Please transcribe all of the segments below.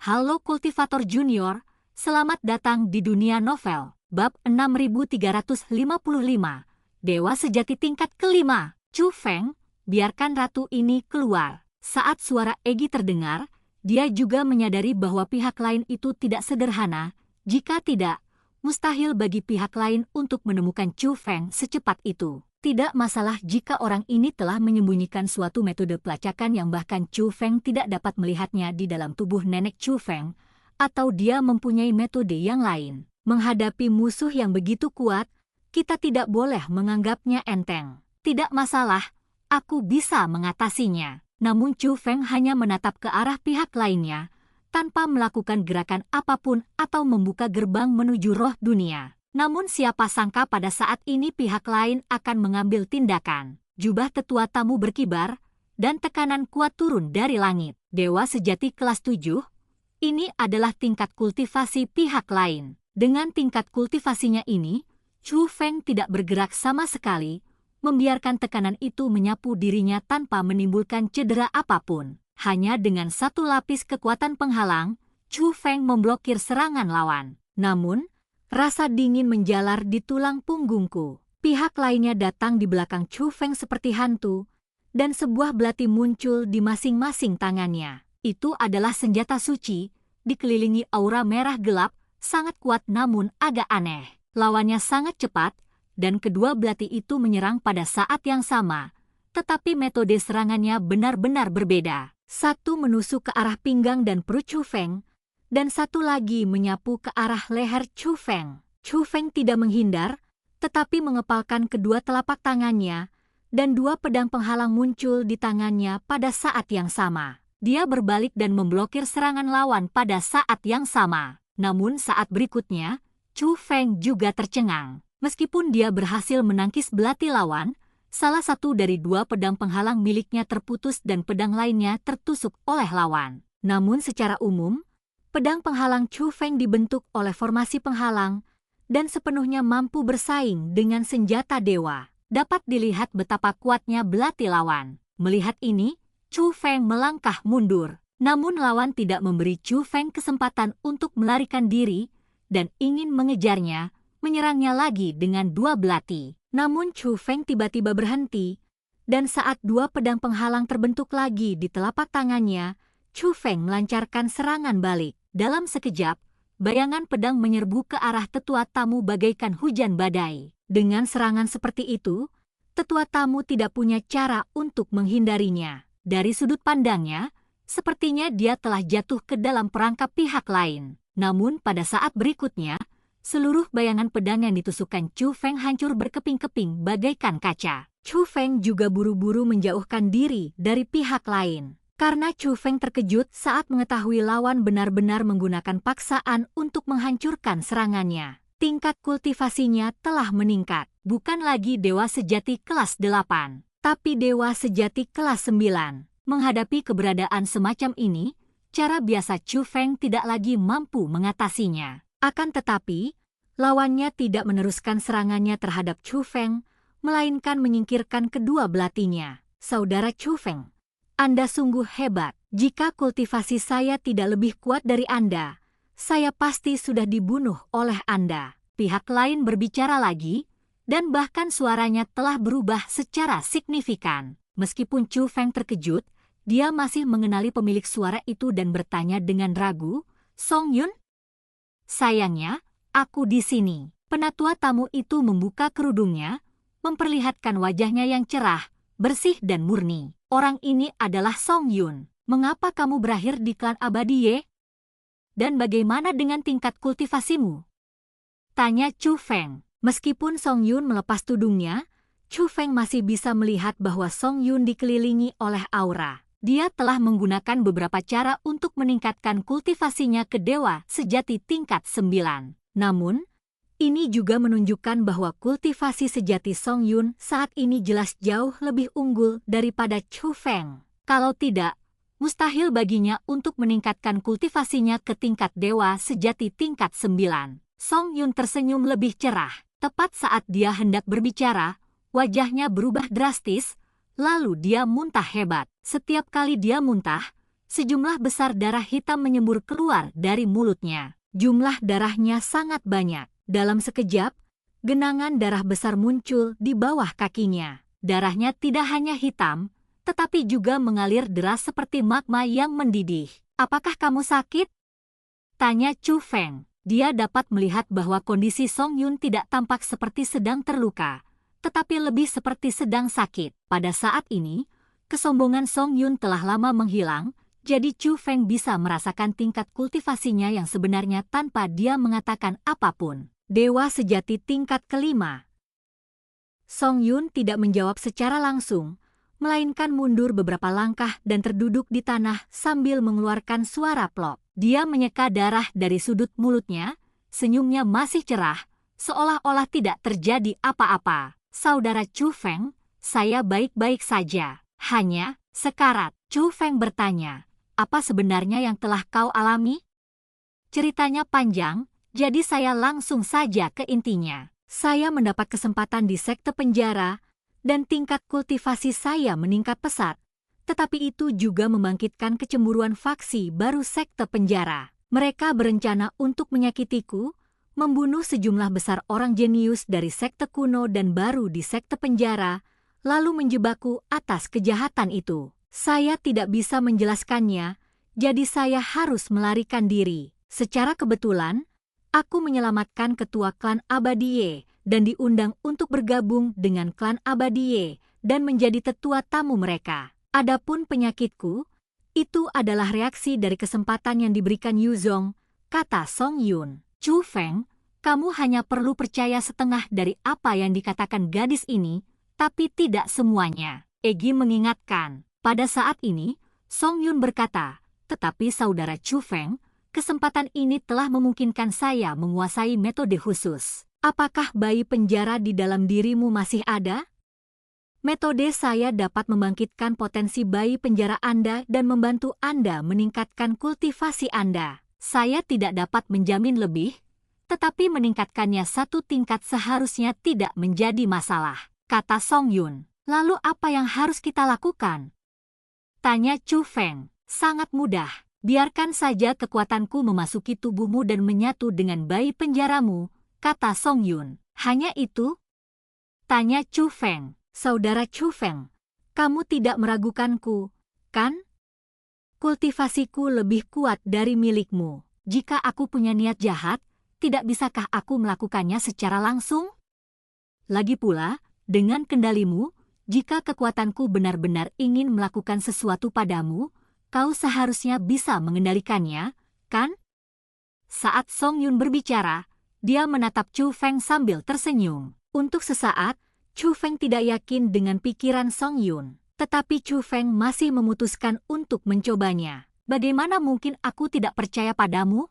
Halo Kultivator Junior, selamat datang di dunia novel. Bab 6355, Dewa Sejati tingkat kelima. Chu Feng, biarkan ratu ini keluar. Saat suara Egi terdengar, dia juga menyadari bahwa pihak lain itu tidak sederhana. Jika tidak, mustahil bagi pihak lain untuk menemukan Chu Feng secepat itu. Tidak masalah jika orang ini telah menyembunyikan suatu metode pelacakan yang bahkan Chu Feng tidak dapat melihatnya di dalam tubuh nenek Chu Feng, atau dia mempunyai metode yang lain. Menghadapi musuh yang begitu kuat, kita tidak boleh menganggapnya enteng. Tidak masalah, aku bisa mengatasinya. Namun Chu Feng hanya menatap ke arah pihak lainnya, tanpa melakukan gerakan apapun atau membuka gerbang menuju roh dunia. Namun siapa sangka pada saat ini pihak lain akan mengambil tindakan. Jubah tetua tamu berkibar, dan tekanan kuat turun dari langit. Dewa sejati kelas 7, ini adalah tingkat kultivasi pihak lain. Dengan tingkat kultivasinya ini, Chu Feng tidak bergerak sama sekali, membiarkan tekanan itu menyapu dirinya tanpa menimbulkan cedera apapun. Hanya dengan satu lapis kekuatan penghalang, Chu Feng memblokir serangan lawan. Namun, rasa dingin menjalar di tulang punggungku. Pihak lainnya datang di belakang Chu Feng seperti hantu, dan sebuah belati muncul di masing-masing tangannya. Itu adalah senjata suci, dikelilingi aura merah gelap, sangat kuat namun agak aneh. Lawannya sangat cepat, dan kedua belati itu menyerang pada saat yang sama, tetapi metode serangannya benar-benar berbeda. Satu menusuk ke arah pinggang dan perut Chu Feng, dan satu lagi menyapu ke arah leher Chu Feng. Chu Feng tidak menghindar, tetapi mengepalkan kedua telapak tangannya, dan dua pedang penghalang muncul di tangannya pada saat yang sama. Dia berbalik dan memblokir serangan lawan pada saat yang sama. Namun saat berikutnya, Chu Feng juga tercengang. Meskipun dia berhasil menangkis belati lawan, salah satu dari dua pedang penghalang miliknya terputus dan pedang lainnya tertusuk oleh lawan. Namun secara umum, pedang penghalang Chu Feng dibentuk oleh formasi penghalang dan sepenuhnya mampu bersaing dengan senjata dewa. Dapat dilihat betapa kuatnya belati lawan. Melihat ini, Chu Feng melangkah mundur. Namun lawan tidak memberi Chu Feng kesempatan untuk melarikan diri dan ingin mengejarnya, menyerangnya lagi dengan dua belati. Namun Chu Feng tiba-tiba berhenti, dan saat dua pedang penghalang terbentuk lagi di telapak tangannya, Chu Feng melancarkan serangan balik. Dalam sekejap, bayangan pedang menyerbu ke arah tetua tamu bagaikan hujan badai. Dengan serangan seperti itu, tetua tamu tidak punya cara untuk menghindarinya. Dari sudut pandangnya, sepertinya dia telah jatuh ke dalam perangkap pihak lain. Namun pada saat berikutnya, seluruh bayangan pedang yang ditusukkan Chu Feng hancur berkeping-keping bagaikan kaca. Chu Feng juga buru-buru menjauhkan diri dari pihak lain. Karena Chu Feng terkejut saat mengetahui lawan benar-benar menggunakan paksaan untuk menghancurkan serangannya. Tingkat kultivasinya telah meningkat. Bukan lagi Dewa Sejati kelas 8, tapi Dewa Sejati kelas 9. Menghadapi keberadaan semacam ini, cara biasa Chu Feng tidak lagi mampu mengatasinya. Akan tetapi, lawannya tidak meneruskan serangannya terhadap Chu Feng, melainkan menyingkirkan kedua belatinya. Saudara Chu Feng, Anda sungguh hebat. Jika kultivasi saya tidak lebih kuat dari Anda, saya pasti sudah dibunuh oleh Anda. Pihak lain berbicara lagi, dan bahkan suaranya telah berubah secara signifikan. Meskipun Chu Feng terkejut, dia masih mengenali pemilik suara itu dan bertanya dengan ragu, "Song Yun?" "Sayangnya, aku di sini." Penatua tamu itu membuka kerudungnya, memperlihatkan wajahnya yang cerah, bersih dan murni. "Orang ini adalah Song Yun. Mengapa kamu berakhir di klan abadi Ye? Dan bagaimana dengan tingkat kultivasimu?" tanya Chu Feng. Meskipun Song Yun melepas tudungnya, Chu Feng masih bisa melihat bahwa Song Yun dikelilingi oleh aura. Dia telah menggunakan beberapa cara untuk meningkatkan kultivasinya ke Dewa Sejati tingkat 9. Namun, ini juga menunjukkan bahwa kultivasi sejati Song Yun saat ini jelas jauh lebih unggul daripada Chu Feng. Kalau tidak, mustahil baginya untuk meningkatkan kultivasinya ke tingkat Dewa Sejati tingkat 9. Song Yun tersenyum lebih cerah. Tepat saat dia hendak berbicara, wajahnya berubah drastis, lalu dia muntah hebat. Setiap kali dia muntah, sejumlah besar darah hitam menyembur keluar dari mulutnya. Jumlah darahnya sangat banyak. Dalam sekejap, genangan darah besar muncul di bawah kakinya. Darahnya tidak hanya hitam, tetapi juga mengalir deras seperti magma yang mendidih. "Apakah kamu sakit?" tanya Chu Feng. Dia dapat melihat bahwa kondisi Song Yun tidak tampak seperti sedang terluka, tetapi lebih seperti sedang sakit. Pada saat ini, kesombongan Song Yun telah lama menghilang, jadi Chu Feng bisa merasakan tingkat kultivasinya yang sebenarnya tanpa dia mengatakan apapun. Dewa sejati tingkat kelima. Song Yun tidak menjawab secara langsung, melainkan mundur beberapa langkah dan terduduk di tanah sambil mengeluarkan suara plop. Dia menyeka darah dari sudut mulutnya, senyumnya masih cerah, seolah-olah tidak terjadi apa-apa. "Saudara Chu Feng, saya baik-baik saja. Hanya sekarat." Chu Feng bertanya, "Apa sebenarnya yang telah kau alami?" Ceritanya panjang, jadi saya langsung saja ke intinya. Saya mendapat kesempatan di sekte penjara, dan tingkat kultivasi saya meningkat pesat. Tetapi itu juga membangkitkan kecemburuan faksi baru sekte penjara. Mereka berencana untuk menyakitiku, membunuh sejumlah besar orang jenius dari sekte kuno dan baru di sekte penjara, lalu menjebakku atas kejahatan itu. Saya tidak bisa menjelaskannya, jadi saya harus melarikan diri. Secara kebetulan, aku menyelamatkan ketua klan Abadie dan diundang untuk bergabung dengan klan Abadie dan menjadi tetua tamu mereka. Adapun penyakitku, itu adalah reaksi dari kesempatan yang diberikan Yuzong, kata Song Yun. "Chu Feng, kamu hanya perlu percaya setengah dari apa yang dikatakan gadis ini, tapi tidak semuanya." Egi mengingatkan. Pada saat ini, Song Yun berkata, "Tetapi saudara Chu Feng, kesempatan ini telah memungkinkan saya menguasai metode khusus. Apakah bayi penjara di dalam dirimu masih ada? Metode saya dapat membangkitkan potensi bayi penjara Anda dan membantu Anda meningkatkan kultivasi Anda. Saya tidak dapat menjamin lebih, tetapi meningkatkannya satu tingkat seharusnya tidak menjadi masalah," kata Song Yun. "Lalu apa yang harus kita lakukan?" tanya Chu Feng. "Sangat mudah. Biarkan saja kekuatanku memasuki tubuhmu dan menyatu dengan bayi penjaramu," kata Song Yun. "Hanya itu?" tanya Chu Feng. "Saudara Chu Feng, kamu tidak meragukanku, kan? Kultivasiku lebih kuat dari milikmu. Jika aku punya niat jahat, tidak bisakah aku melakukannya secara langsung? Lagi pula, dengan kendalimu, jika kekuatanku benar-benar ingin melakukan sesuatu padamu, kau seharusnya bisa mengendalikannya, kan?" Saat Song Yun berbicara, dia menatap Chu Feng sambil tersenyum. Untuk sesaat, Chu Feng tidak yakin dengan pikiran Song Yun. Tetapi Chu Feng masih memutuskan untuk mencobanya. "Bagaimana mungkin aku tidak percaya padamu?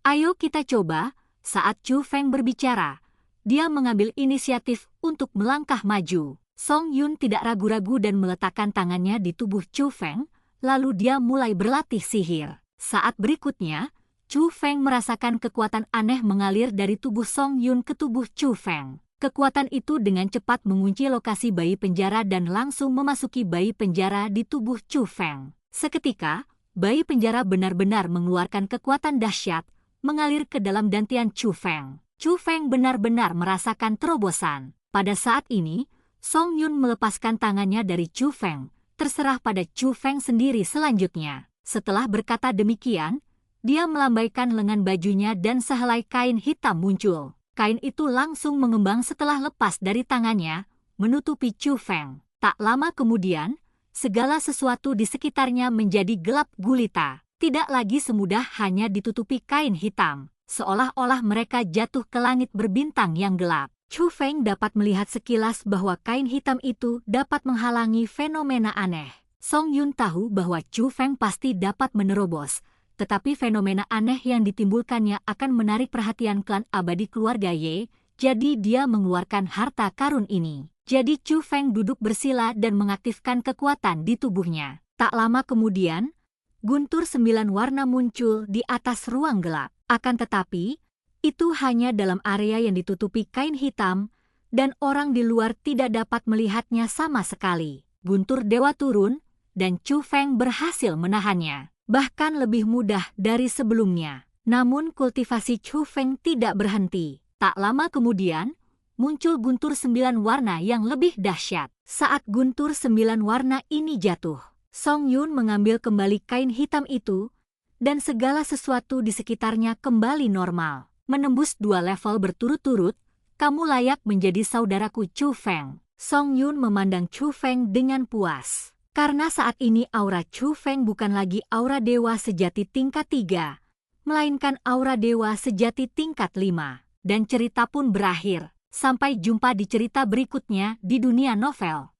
Ayo kita coba." Saat Chu Feng berbicara, dia mengambil inisiatif untuk melangkah maju. Song Yun tidak ragu-ragu dan meletakkan tangannya di tubuh Chu Feng, lalu dia mulai berlatih sihir. Saat berikutnya, Chu Feng merasakan kekuatan aneh mengalir dari tubuh Song Yun ke tubuh Chu Feng. Kekuatan itu dengan cepat mengunci lokasi bayi penjara dan langsung memasuki bayi penjara di tubuh Chu Feng. Seketika, bayi penjara benar-benar mengeluarkan kekuatan dahsyat, mengalir ke dalam dantian Chu Feng. Chu Feng benar-benar merasakan terobosan. Pada saat ini, Song Yun melepaskan tangannya dari Chu Feng, terserah pada Chu Feng sendiri selanjutnya. Setelah berkata demikian, dia melambaikan lengan bajunya dan sehelai kain hitam muncul. Kain itu langsung mengembang setelah lepas dari tangannya, menutupi Chu Feng. Tak lama kemudian, segala sesuatu di sekitarnya menjadi gelap gulita. Tidak lagi semudah hanya ditutupi kain hitam, seolah-olah mereka jatuh ke langit berbintang yang gelap. Chu Feng dapat melihat sekilas bahwa kain hitam itu dapat menghalangi fenomena aneh. Song Yun tahu bahwa Chu Feng pasti dapat menerobos, tetapi fenomena aneh yang ditimbulkannya akan menarik perhatian klan abadi keluarga Ye, jadi dia mengeluarkan harta karun ini. Jadi Chu Feng duduk bersila dan mengaktifkan kekuatan di tubuhnya. Tak lama kemudian, guntur 9 warna muncul di atas ruang gelap. Akan tetapi, itu hanya dalam area yang ditutupi kain hitam, dan orang di luar tidak dapat melihatnya sama sekali. Guntur Dewa turun, dan Chu Feng berhasil menahannya. Bahkan lebih mudah dari sebelumnya. Namun kultivasi Chu Feng tidak berhenti. Tak lama kemudian, muncul guntur 9 warna yang lebih dahsyat. Saat guntur 9 warna ini jatuh, Song Yun mengambil kembali kain hitam itu, dan segala sesuatu di sekitarnya kembali normal. Menembus 2 level berturut-turut, kamu layak menjadi saudaraku Chu Feng. Song Yun memandang Chu Feng dengan puas. Karena saat ini aura Chu Feng bukan lagi aura dewa sejati tingkat 3, melainkan aura dewa sejati tingkat 5. Dan cerita pun berakhir. Sampai jumpa di cerita berikutnya di dunia novel.